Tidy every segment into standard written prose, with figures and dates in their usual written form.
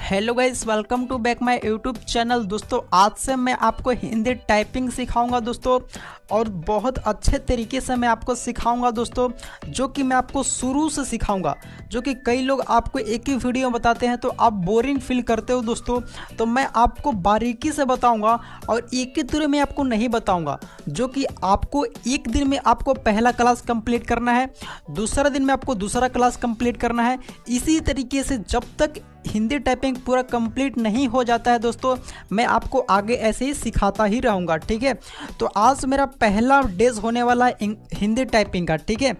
Hello guys, welcome to back my YouTube channel. दोस्तों आज से मैं आपको हिंदी टाइपिंग सिखाऊंगा दोस्तों, और बहुत अच्छे तरीके से मैं आपको सिखाऊंगा दोस्तों, जो कि मैं आपको शुरू से सिखाऊंगा। जो कि कई लोग आपको एक ही वीडियो में बताते हैं तो आप बोरिंग फील करते हो दोस्तों, तो मैं आपको बारीकी से बताऊंगा और एक ही तरह में आपको नहीं बताऊंगा। जो कि आपको एक दिन में आपको पहला क्लास कंप्लीट करना है, दूसरा दिन में आपको दूसरा क्लास कंप्लीट करना है। इसी तरीके से जब तक हिंदी टाइपिंग पूरा कंप्लीट नहीं हो जाता है दोस्तों, मैं आपको आगे ऐसे ही सिखाता ही रहूँगा। ठीक है, तो आज मेरा पहला डेज होने वाला है हिंदी टाइपिंग का। ठीक है,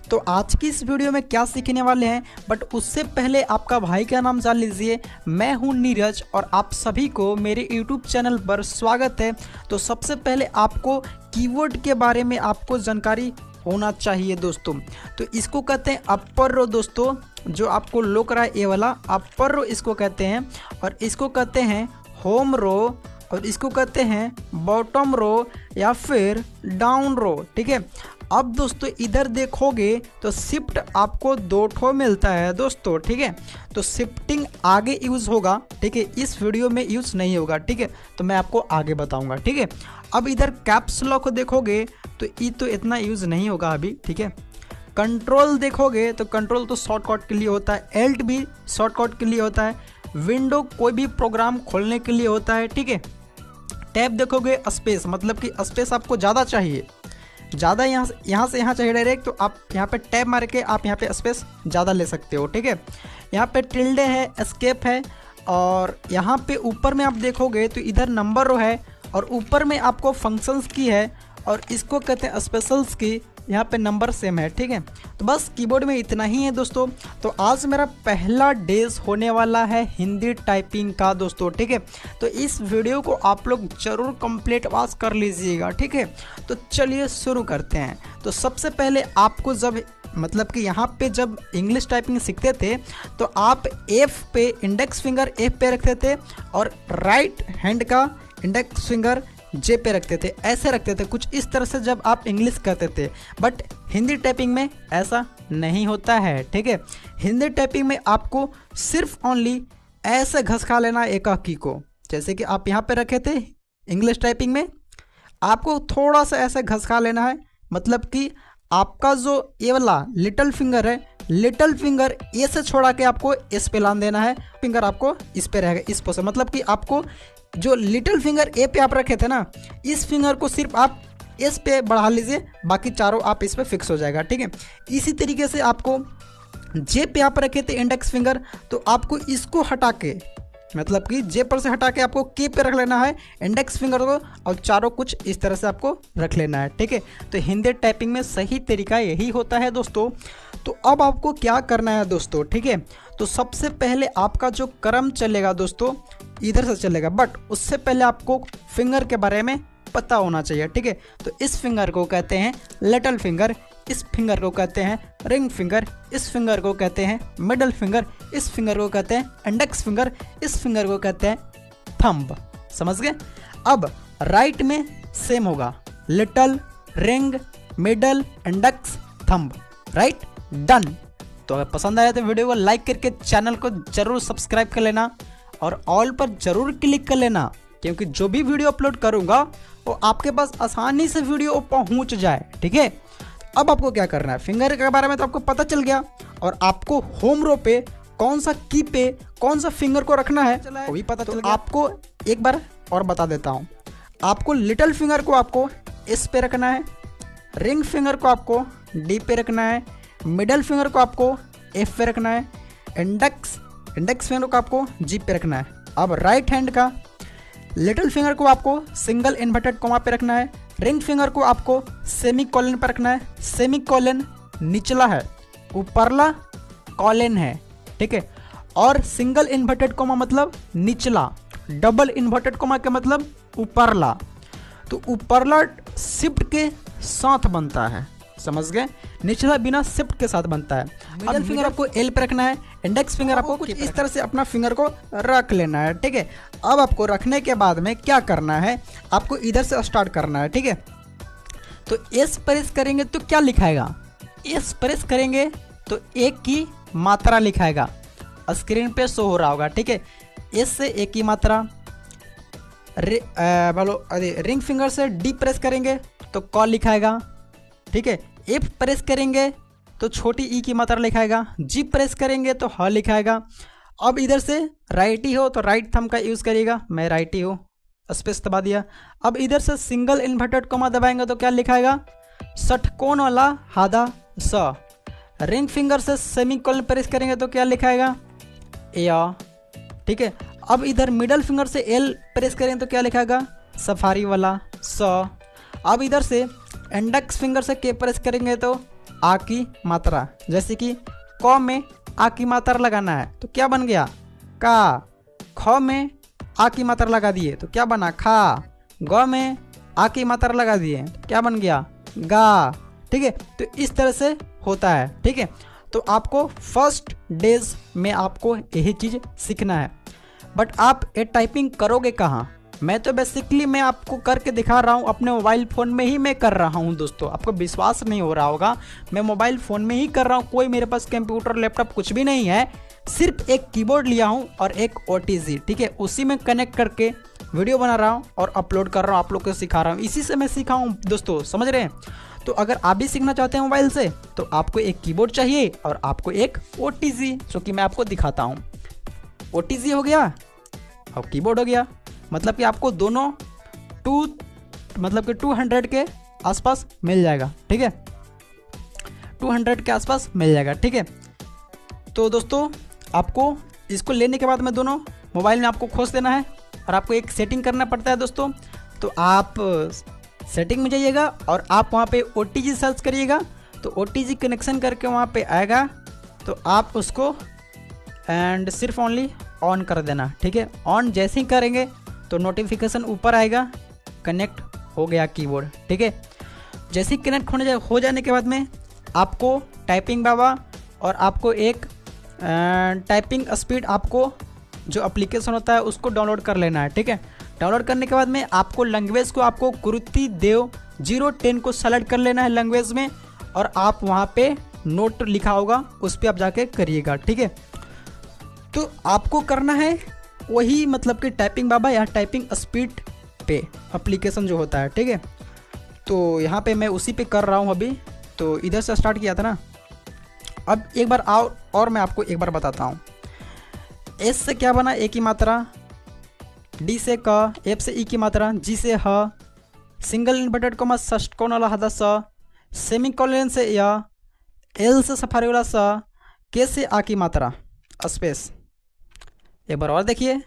तो आज की इस वीडियो में क्या सीखने वाले हैं, बट उससे पहले आपका भाई का नाम जान लीजिए। मैं हूं नीरज और आप सभी को मेरे यूट्यूब चैनल पर स्वागत है। तो सबसे पहले आपको कीवर्ड के बारे में आपको जानकारी होना चाहिए दोस्तों। तो इसको कहते हैं अपर रो दोस्तों, जो आपको लोक रहा है ये वाला अपर रो इसको कहते हैं, और इसको कहते हैं होम रो, और इसको कहते हैं बॉटम रो या फिर डाउन रो। ठीक है, अब दोस्तों इधर देखोगे तो शिफ्ट आपको दो ठो मिलता है दोस्तों। ठीक है, तो शिफ्टिंग आगे यूज़ होगा। ठीक है, इस वीडियो में यूज़ नहीं होगा। ठीक है, तो मैं आपको आगे बताऊंगा। ठीक है, अब इधर कैप्स लॉक देखोगे तो ये तो इतना यूज़ नहीं होगा अभी। ठीक है, कंट्रोल देखोगे तो कंट्रोल तो शॉर्टकट के लिए होता है, एल्ट भी शॉर्टकट के लिए होता है, विंडो कोई भी प्रोग्राम खोलने के लिए होता है। ठीक है, टैब देखोगे स्पेस, मतलब कि स्पेस आपको ज़्यादा चाहिए, ज़्यादा यहाँ से यहाँ चाहिए डायरेक्ट, तो आप यहाँ पे टैब मार के आप यहाँ पे स्पेस ज़्यादा ले सकते हो। ठीक है, यहाँ पे टिल्डे है, एस्केप है, और यहाँ पे ऊपर में आप देखोगे तो इधर नंबर रो है, और ऊपर में आपको फंक्शंस की है, और इसको कहते हैं स्पेशल्स की। यहाँ पे नंबर सेम है। ठीक है, तो बस कीबोर्ड में इतना ही है दोस्तों। तो आज मेरा पहला डेज होने वाला है हिंदी टाइपिंग का दोस्तों। ठीक है, तो इस वीडियो को आप लोग जरूर कंप्लीट वॉच कर लीजिएगा। ठीक है, तो चलिए शुरू करते हैं। तो सबसे पहले आपको जब मतलब कि यहाँ पे जब इंग्लिश टाइपिंग सीखते थे तो आप एफ पे इंडेक्स फिंगर एफ पे रखते थे, और राइट हैंड का इंडेक्स फिंगर जे पे रखते थे, ऐसे रखते थे कुछ इस तरह से जब आप इंग्लिश करते थे। बट हिंदी टाइपिंग में ऐसा नहीं होता है। ठीक है, हिंदी टाइपिंग में आपको सिर्फ ओनली ऐसे घसका लेना एक की को, जैसे कि आप यहाँ पे रखे थे इंग्लिश टाइपिंग में, आपको थोड़ा सा ऐसे घसका लेना है। मतलब कि आपका जो ये वाला लिटिल फिंगर है, लिटिल फिंगर ए से छोड़ा के आपको इस पे लान देना है, फिंगर आपको इस पे रहेगा, इस पोसे। मतलब कि आपको जो लिटिल फिंगर ए पे आप रखे थे ना, इस फिंगर को सिर्फ आप इस पे बढ़ा लीजिए, बाकी चारों आप इस पे फिक्स हो जाएगा। ठीक है, इसी तरीके से आपको जे पे आप रखे थे इंडेक्स फिंगर, तो आपको इसको हटा के, मतलब कि जे पर से हटा के आपको के पे रख लेना है इंडेक्स फिंगर को, और चारों कुछ इस तरह से आपको रख लेना है। ठीक है, तो हिंदी टाइपिंग में सही तरीका यही होता है दोस्तों। तो अब आपको क्या करना है दोस्तों। ठीक है, तो सबसे पहले आपका जो क्रम चलेगा दोस्तों इधर से चलेगा, बट उससे पहले आपको फिंगर के बारे में पता होना चाहिए। ठीक है, तो इस फिंगर को कहते हैं लिटिल फिंगर, इस फिंगर को कहते हैं रिंग फिंगर, इस फिंगर को कहते हैं मिडल फिंगर, इस फिंगर को कहते हैं इंडेक्स फिंगर, इस फिंगर को कहते हैं थंब। समझ गए? अब राइट में सेम होगा, little, ring, middle, index, thumb. Right, done. तो अगर पसंद आया तो वीडियो को लाइक करके चैनल को जरूर सब्सक्राइब कर लेना, और ऑल पर जरूर क्लिक कर लेना, क्योंकि जो भी वीडियो अपलोड करूंगा वो आपके पास आसानी से वीडियो पहुंच जाए। ठीक है, अब आपको क्या करना है, फिंगर के बारे में तो आपको पता चल गया, और आपको होम रो पे कौन सा की पे कौन सा फिंगर को रखना है वो भी पता चल गया। आपको एक बार और बता देता हूँ, आपको लिटिल फिंगर को आपको एस पे रखना है, रिंग फिंगर को आपको डी पे रखना है, मिडल फिंगर को आपको एफ पे रखना है, इंडेक्स फिंगर को आपको जी पे रखना है। अब राइट हैंड का लिटिल फिंगर को आपको सिंगल इन्वर्टेड कॉमा पे रखना है, रिंग फिंगर को आपको सेमी कॉलन पे रखना है। सेमी कॉलन निचला है, ऊपरला कॉलन है। ठीक है, और सिंगल इन्वर्टेड कॉमा मतलब निचला, डबल इन्वर्टेड कॉमा का मतलब ऊपरला। तो ऊपरला शिफ्ट के साथ बनता है, समझ गए? निचला बिना शिफ्ट के साथ बनता है। मिडल फिंगर आपको एल पे रखना है, इंडेक्स फिंगर आपको कुछ इस तरह से अपना फिंगर को रख लेना है। ठीक है, अब आपको रखने के बाद में क्या करना है, आपको इधर से स्टार्ट करना है। ठीक है, तो एस प्रेस करेंगे तो क्या लिखाएगा, एस प्रेस करेंगे तो एक की मात्रा लिखाएगा, स्क्रीन पे शो हो रहा होगा। ठीक है, एस से ए की मात्रा, रिंग फिंगर से डी प्रेस करेंगे तो क लिखाएगा, ठीक है। एफ प्रेस करेंगे तो छोटी ई की मात्रा लिखाएगा, जी प्रेस करेंगे तो ह लिखाएगा। अब इधर से राइटी हो तो राइट थंब का यूज़ करिएगा, मैं राइटी हो, स्पेस दबा दिया। अब इधर से सिंगल इन्वर्टेड कॉमा दबाएंगे तो क्या लिखाएगा, षटकोण वाला हादा स। रिंग फिंगर से सेमीकोलन प्रेस करेंगे तो क्या लिखाएगा, या, ठीक है। अब इधर मिडल फिंगर से एल प्रेस करेंगे तो क्या लिखाएगा, सफारी वाला स। अब इधर से इंडेक्स फिंगर से के प्रेस करेंगे तो आ की मात्रा, जैसे कि क में आ की मात्रा लगाना है तो क्या बन गया, का। ख में आ की मात्रा लगा दिए तो क्या बना, खा। ग में आ की मात्रा लगा दिए तो क्या बन गया, गा, ठीक है। तो इस तरह से होता है, ठीक है। तो आपको फर्स्ट डेज में आपको यही चीज़ सीखना है। बट आप ये टाइपिंग करोगे कहाँ, मैं तो बेसिकली मैं आपको करके दिखा रहा हूँ, अपने मोबाइल फ़ोन में ही मैं कर रहा हूँ दोस्तों। आपको विश्वास नहीं हो रहा होगा, मैं मोबाइल फ़ोन में ही कर रहा हूँ, कोई मेरे पास कंप्यूटर लैपटॉप कुछ भी नहीं है, सिर्फ एक कीबोर्ड लिया हूँ और एक OTG, ठीक है। उसी में कनेक्ट करके वीडियो बना रहा हूँ और अपलोड कर रहा हूँ, आप लोग को सिखा रहा हूँ, इसी से मैं सीखा हूँ दोस्तों, समझ रहे हैं। तो अगर आप भी सीखना चाहते हैं मोबाइल से तो आपको एक कीबोर्ड चाहिए और आपको एक OTG, जो कि मैं आपको दिखाता हूँ। OTG हो गया और कीबोर्ड हो गया, मतलब कि आपको दोनों 200 के आसपास मिल जाएगा, ठीक है, 200 के आसपास मिल जाएगा, ठीक है। तो दोस्तों आपको इसको लेने के बाद में दोनों मोबाइल में आपको खोज देना है और आपको एक सेटिंग करना पड़ता है दोस्तों। तो आप सेटिंग में जाइएगा और आप वहाँ पे OTG सर्च करिएगा, तो OTG कनेक्शन करके वहाँ पे आएगा, तो आप उसको एंड सिर्फ ओनली ऑन कर देना, ठीक है। ऑन जैसे ही करेंगे तो नोटिफिकेशन ऊपर आएगा, कनेक्ट हो गया कीबोर्ड, ठीक है। जैसे ही कनेक्ट हो जाने के बाद में आपको टाइपिंग बाबा और आपको एक टाइपिंग स्पीड, आपको जो एप्लीकेशन होता है उसको डाउनलोड कर लेना है, ठीक है। डाउनलोड करने के बाद में आपको लैंग्वेज को, आपको कुरुति देव 010 को सेलेक्ट कर लेना है लैंग्वेज में, और आप वहाँ पे नोट लिखा होगा उस पर आप जाके करिएगा, ठीक है। तो आपको करना है वही, मतलब कि टाइपिंग बाबा या टाइपिंग स्पीड पे एप्लीकेशन जो होता है, ठीक है। तो यहाँ पे मैं उसी पे कर रहा हूँ अभी, तो इधर से स्टार्ट किया था ना। अब एक बार और मैं आपको एक बार बताता हूँ। एस से क्या बना, ए की मात्रा, डी से क, एफ से ई की मात्रा, जी से ह, सिंगल इन्वर्टेड कॉमा षटकोण वाला हादा स, सेमीकोलन से या, एल से सफारी वाला स, के से आ की मात्रा, स्पेस। एक बार और देखिए,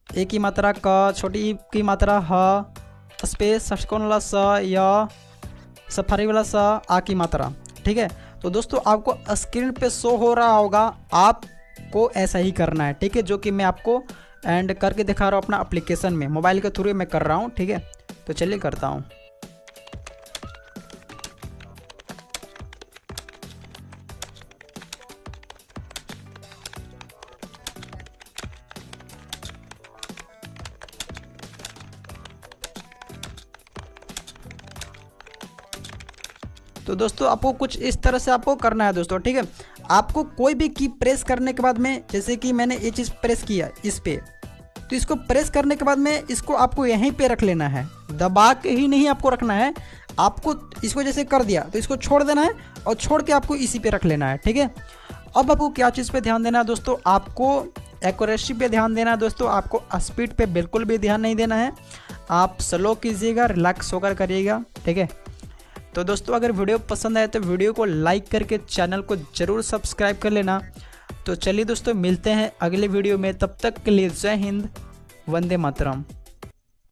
ए की मात्रा क, छोटी ई की मात्रा ह, स्पेस, षटकोण वाला स, या, सफारी वाला स, आ की मात्रा, ठीक है। तो दोस्तों आपको स्क्रीन पे शो हो रहा होगा, आपको ऐसा ही करना है, ठीक है, जो कि मैं आपको एंड करके दिखा रहा हूँ अपना एप्लीकेशन में, मोबाइल के थ्रू मैं कर रहा हूँ, ठीक है। तो चलिए करता हूँ। तो दोस्तों आपको कुछ इस तरह से आपको करना है दोस्तों, ठीक है। आपको कोई भी की प्रेस करने के बाद में, जैसे कि मैंने ये चीज़ प्रेस किया इस पे, तो इसको प्रेस करने के बाद में इसको आपको यहीं पे रख लेना है, दबा के ही नहीं आपको रखना है। आपको इसको जैसे कर दिया तो इसको छोड़ देना है और छोड़ के आपको इसी पे रख लेना है, ठीक है। अब आपको क्या चीज़ पे ध्यान देना है दोस्तों, आपको एक्यूरेसी पे ध्यान देना है दोस्तों, आपको स्पीड पे बिल्कुल भी ध्यान नहीं देना है। आप स्लो कीजिएगा, रिलैक्स होकर करिएगा, ठीक है। तो दोस्तों अगर वीडियो पसंद आए तो वीडियो को लाइक करके चैनल को ज़रूर सब्सक्राइब कर लेना। तो चलिए दोस्तों मिलते हैं अगले वीडियो में, तब तक के लिए जय हिंद, वंदे मातरम।